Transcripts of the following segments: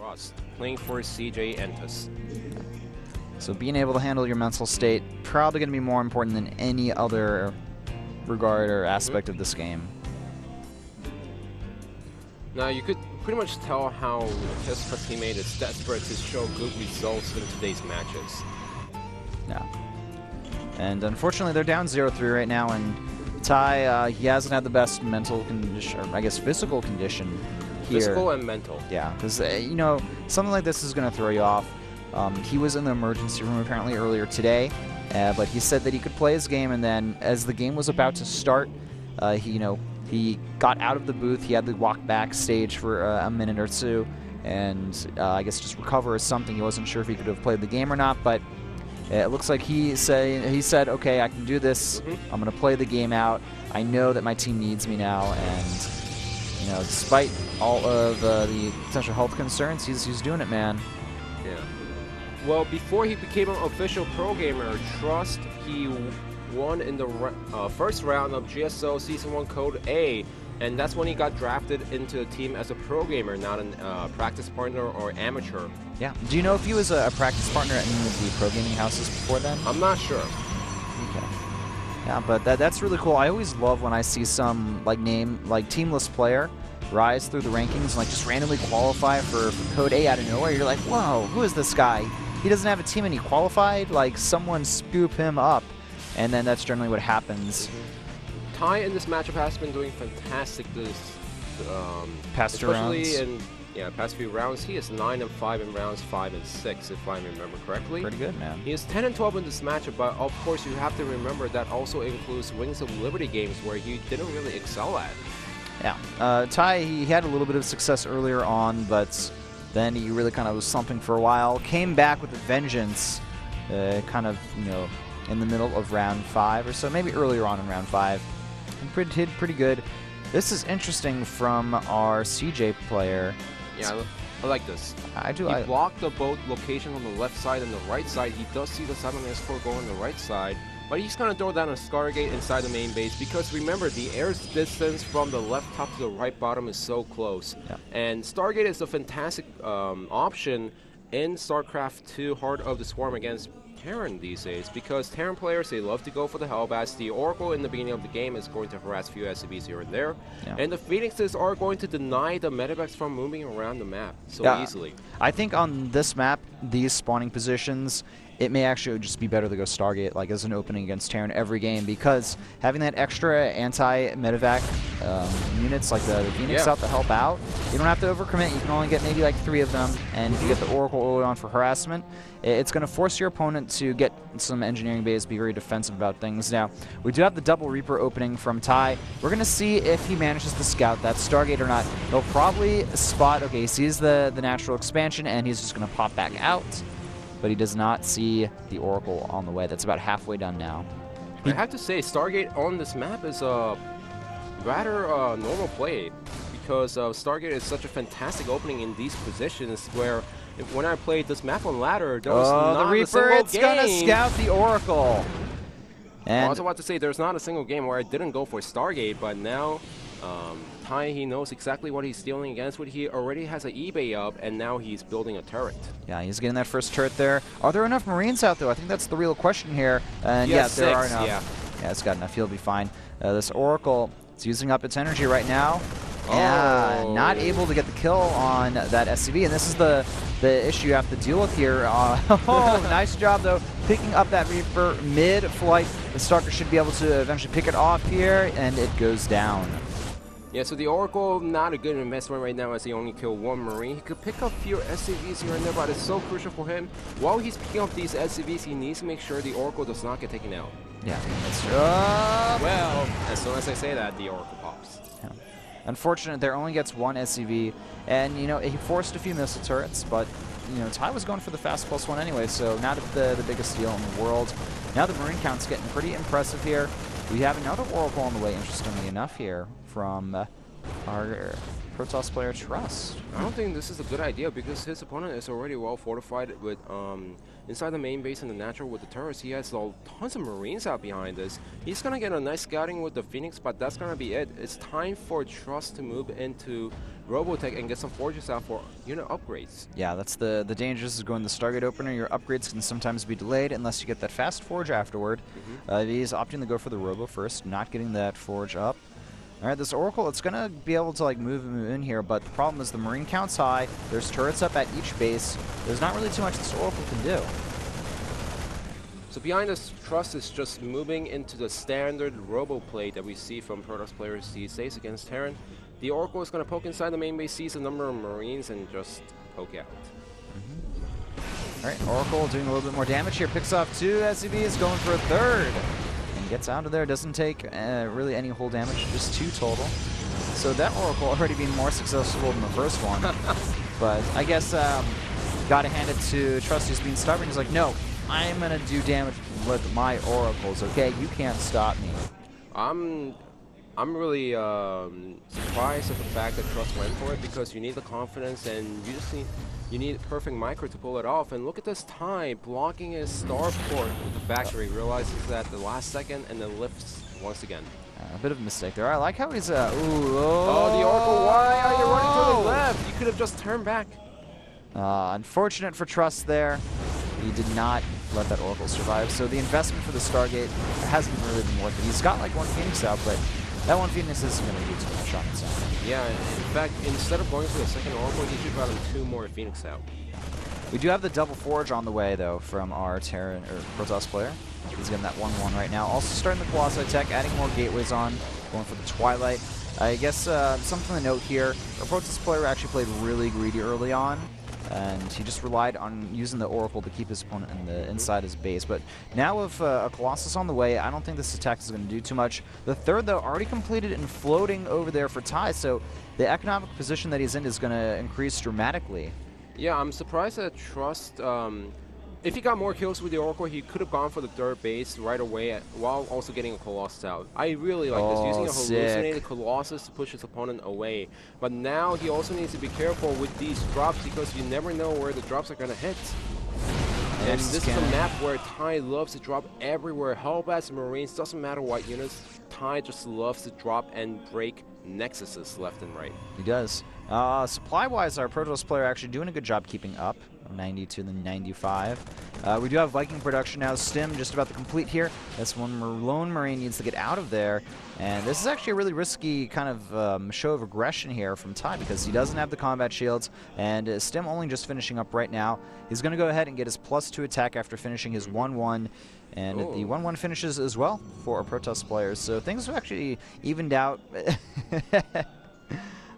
Trust, playing for CJ Entus. So being able to handle your mental state, probably going to be more important than any other regard or aspect of this game. Now you could pretty much tell how his teammate is desperate to show good results in today's matches. Yeah. And unfortunately they're down 0-3 right now, and Ty, he hasn't had the best mental condition, or I guess physical condition here. Physical and mental. Yeah, because, you know, something like this is going to throw you off. He was in the emergency room apparently earlier today, but he said that he could play his game, and then as the game was about to start, he got out of the booth. He had to walk backstage for a minute or two and I guess just recover or something. He wasn't sure if he could have played the game or not, but it looks like he said, okay, I can do this. I'm going to play the game out. I know that my team needs me now, and you know, despite all of the potential health concerns, he's doing it, man. Yeah. Well, before he became an official pro gamer, Trust, he won in the first round of GSO Season 1 Code A, and that's when he got drafted into the team as a pro gamer, not a practice partner or amateur. Yeah. Do you know if he was a practice partner at any of the pro gaming houses before then? I'm not sure. Okay. Yeah, but that's really cool. I always love when I see some teamless player rise through the rankings and just randomly qualify for Code A out of nowhere. You're like, whoa, who is this guy? He doesn't have a team and he qualified? Like, someone scoop him up. And then that's generally what happens. Ty in this matchup has been doing fantastic this past two rounds. Especially in past few rounds. He is 9-5 in rounds 5 and 6, if I remember correctly. Pretty good, man. He is 10-12 in this matchup, but of course you have to remember that also includes Wings of Liberty games where he didn't really excel at. Yeah. Ty, he had a little bit of success earlier on, but then he really kind of was slumping for a while. Came back with a vengeance, kind of, you know, in the middle of round 5 or so, maybe earlier on in round 5. And did pretty good. This is interesting from our CJ player. Yeah, I like this. I do. He blocked the both location on the left side and the right side. He does see the 7S4 go on the right side, but he's going to throw down a Stargate inside the main base because remember, the air distance from the left top to the right bottom is so close. Yeah. And Stargate is a fantastic option in StarCraft2 Heart of the Swarm against Terran these days, because Terran players, they love to go for the Hellbats. The Oracle in the beginning of the game is going to harass a few SCVs here and there, and the Phoenixes are going to deny the medevacs from moving around the map so easily. I think on this map, these spawning positions, it may actually just be better to go Stargate as an opening against Terran every game, because having that extra anti-medevac units like the Phoenix out to help out, you don't have to overcommit. You can only get maybe 3 of them, and if you get the Oracle early on for harassment, it's going to force your opponent to get some engineering bays, be very defensive about things. Now, we do have the double Reaper opening from Ty. We're going to see if he manages to scout that Stargate or not. He'll probably spot, okay, he sees the natural expansion, and he's just going to pop back out. But he does not see the Oracle on the way. That's about halfway done now. I have to say, Stargate on this map is a rather normal play, because Stargate is such a fantastic opening in these positions where when I played this map on ladder, there was not the Reaper, a single it's gonna scout the Oracle. And I was about to say, there's not a single game where I didn't go for Stargate, but now Ty, he knows exactly what he's dealing against. He already has an eBay up, and now he's building a turret. Yeah, he's getting that first turret there. Are there enough Marines out, though? I think that's the real question here. And yes, there are enough. Yeah, it's got enough. He'll be fine. This Oracle, it's using up its energy right now. Yeah, not able to get the kill on that SCV, and this is the issue you have to deal with here. Nice job, though, picking up that Reaper mid-flight. The Stalker should be able to eventually pick it off here, and it goes down. Yeah, so the Oracle, not a good investment right now as he only killed 1 Marine. He could pick up few SCVs here and there, but it's so crucial for him. While he's picking up these SCVs, he needs to make sure the Oracle does not get taken out. Yeah, that's true. Well, as soon as I say that, the Oracle pops. Yeah. Unfortunate, there only gets 1 SCV, and, you know, he forced a few missile turrets, but, you know, Ty was going for the fast +1 anyway, so not the biggest deal in the world. Now the Marine count's getting pretty impressive here. We have another Oracle on the way, interestingly enough, here from our Protoss player Trust. I don't think this is a good idea because his opponent is already well fortified with inside the main base and the natural with the turrets. He has tons of Marines out behind this. He's gonna get a nice scouting with the Phoenix, but that's gonna be it. It's time for Trust to move into Robotech and get some forges out for unit upgrades. Yeah, that's the dangers of going the Stargate opener. Your upgrades can sometimes be delayed unless you get that fast forge afterward. He's opting to go for the Robo first, not getting that forge up. All right, this Oracle, it's going to be able to like move in here, but the problem is the Marine count's high. There's turrets up at each base. There's not really too much this Oracle can do. So behind us, Trust is just moving into the standard Robo play that we see from Protoss players these days against Terran. The Oracle is going to poke inside the main base, sees a number of Marines, and just poke out. All right, Oracle doing a little bit more damage here. Picks off 2 SCVs, going for a 3rd. Gets out of there, doesn't take really any whole damage, just 2 total. So that Oracle already being more successful than the first one. But I guess gotta hand it to Trust, who's being stubborn. He's like, no, I'm gonna do damage with my Oracles, okay? You can't stop me. I'm really surprised at the fact that Trust went for it because you need the confidence and you need perfect micro to pull it off. And look at this Ty blocking his starport with the factory. Realizes that the last second and then lifts once again. A bit of a mistake there. I like how he's the Oracle, why are you running to the left? You could have just turned back. Unfortunate for Trust there. He did not let that Oracle survive. So the investment for the Stargate hasn't really been worth it. He's got like 1 Phoenix out, but that 1 Phoenix isn't going to do too much on its own. Yeah, in fact, instead of going for the second Oracle, he should have gotten 2 more Phoenix out. We do have the double forge on the way, though, from our Terran or Protoss player. He's getting that 1-1 right now. Also starting the Colossi tech, adding more gateways on, going for the Twilight. I guess something to note here, our Protoss player actually played really greedy early on, and he just relied on using the Oracle to keep his opponent inside his base. But now with a Colossus on the way, I don't think this attack is going to do too much. The 3rd, though, already completed and floating over there for Ty, so the economic position that he's in is going to increase dramatically. Yeah, I'm surprised that Trust, if he got more kills with the Oracle, he could have gone for the 3rd base right away while also getting a Colossus out. I really like this, using a hallucinated Colossus to push his opponent away. But now he also needs to be careful with these drops because you never know where the drops are going to hit. And this is a map where Ty loves to drop everywhere. Hellbats, Marines, doesn't matter what units, Ty just loves to drop and break nexuses left and right. He does. Supply-wise, our Protoss player actually doing a good job keeping up. 90 to the 95. We do have Viking production now. Stim just about to complete here. That's one lone Marine needs to get out of there. And this is actually a really risky kind of show of aggression here from Ty because he doesn't have the combat shields. And Stim only just finishing up right now. He's going to go ahead and get his +2 attack after finishing his 1-1. And the 1-1 finishes as well for our Protoss players. So things have actually evened out.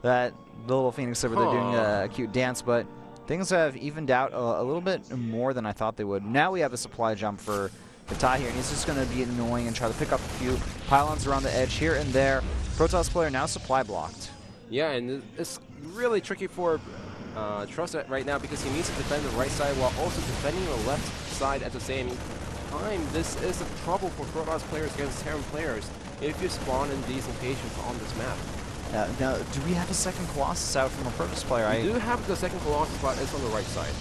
That little Phoenix over there doing a cute dance, but things have evened out a little bit more than I thought they would. Now we have a supply jump for Ty here, and he's just going to be annoying and try to pick up a few pylons around the edge here and there. Protoss player now supply blocked. Yeah, and it's really tricky for Trust right now because he needs to defend the right side while also defending the left side at the same time. This is a trouble for Protoss players against Terran players if you spawn in these locations on this map. Now, do we have a second Colossus out from a Protoss player? We do have the second Colossus, but it's on the right side.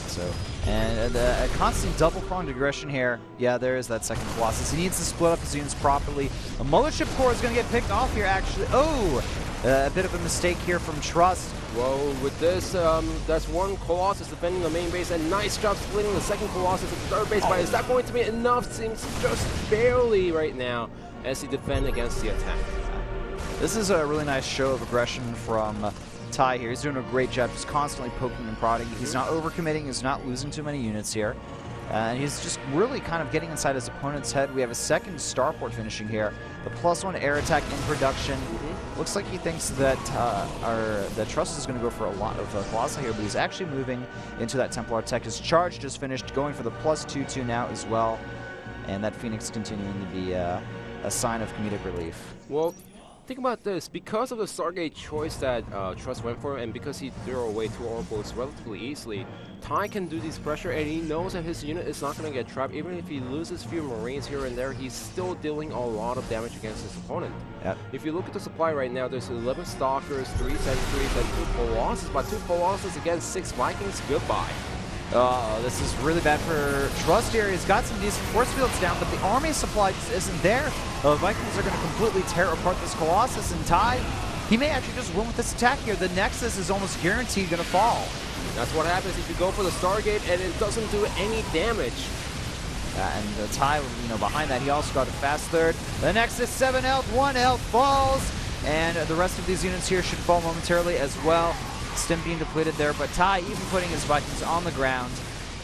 So, and a constant double-pronged aggression here. Yeah, there is that second Colossus. He needs to split up his units properly. A Mothership Core is going to get picked off here, actually. Oh! A bit of a mistake here from Trust. Whoa, with this, that's one Colossus defending the main base, and nice job splitting the second Colossus at the 3rd base. But is that going to be enough? Seems just barely right now as he defends against the attack. This is a really nice show of aggression from Ty here. He's doing a great job, just constantly poking and prodding. He's not overcommitting, he's not losing too many units here. And he's just really kind of getting inside his opponent's head. We have a second starport finishing here. The +1 air attack in production. Looks like he thinks that that Trust is going to go for a lot of Colossi here, but he's actually moving into that Templar tech. His charge just finished, going for the +2/2 now as well. And that Phoenix continuing to be a sign of comedic relief. Well, Think about this, because of the Stargate choice that Trust went for, and because he threw away 2 oracles relatively easily, Ty can do this pressure, and he knows that his unit is not going to get trapped. Even if he loses a few Marines here and there, he's still dealing a lot of damage against his opponent. Yep. If you look at the supply right now, there's 11 Stalkers, 3 Sentries, and 2 Colossus, but 2 Colossus against 6 Vikings, goodbye. This is really bad for Trust here. He's got some decent force fields down, but the army supply just isn't there. The Vikings are going to completely tear apart this Colossus, and Ty, he may actually just win with this attack here. The Nexus is almost guaranteed going to fall. That's what happens if you go for the Stargate and it doesn't do any damage. And Ty, behind that, he also got a fast third. The Nexus, 7 health, 1 health falls, and the rest of these units here should fall momentarily as well. Stim being depleted there, but Ty even putting his Vikings on the ground.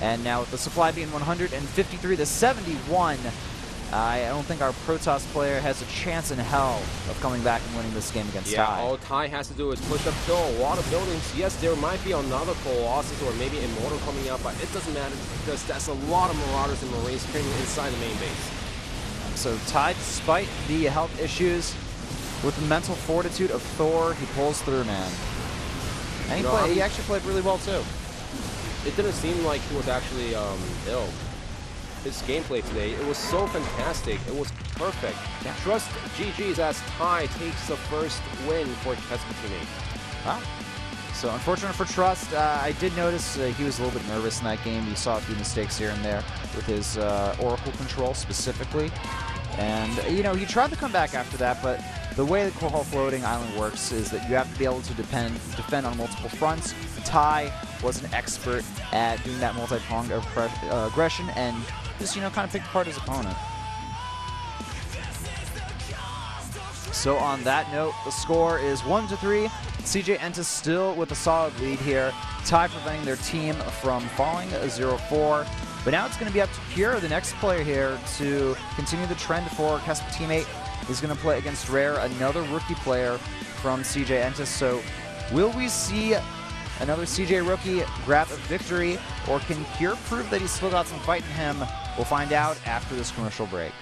And now with the supply being 153 to 71, I don't think our Protoss player has a chance in hell of coming back and winning this game against Ty. All Ty has to do is push uphill a lot of buildings. Yes, there might be another Colossus or maybe Immortal coming out, but it doesn't matter because that's a lot of Marauders and Marines training inside the main base. So Ty, despite the health issues, with the mental fortitude of Thor, he pulls through, man. And he actually played really well, too. It didn't seem like he was actually ill. His gameplay today, it was so fantastic. It was perfect. Yeah. Trust GG's as Ty takes the first win for Tesla teammate. Wow. So unfortunate for Trust. I did notice he was a little bit nervous in that game. You saw a few mistakes here and there with his Oracle control specifically. And, he tried to come back after that, but the way the Korhal Floating Island works is that you have to be able to defend on multiple fronts. Ty was an expert at doing that multi-pronged aggression and just, kind of picked apart his opponent. So on that note, the score is 1-3. CJ Entis still with a solid lead here. Ty preventing their team from falling 0-4. But now it's going to be up to Pure, the next player here, to continue the trend for Kespa teammate. He's going to play against Rare, another rookie player from CJ Entis. So will we see another CJ rookie grab a victory, or can Pure prove that he's still got some fight in him? We'll find out after this commercial break.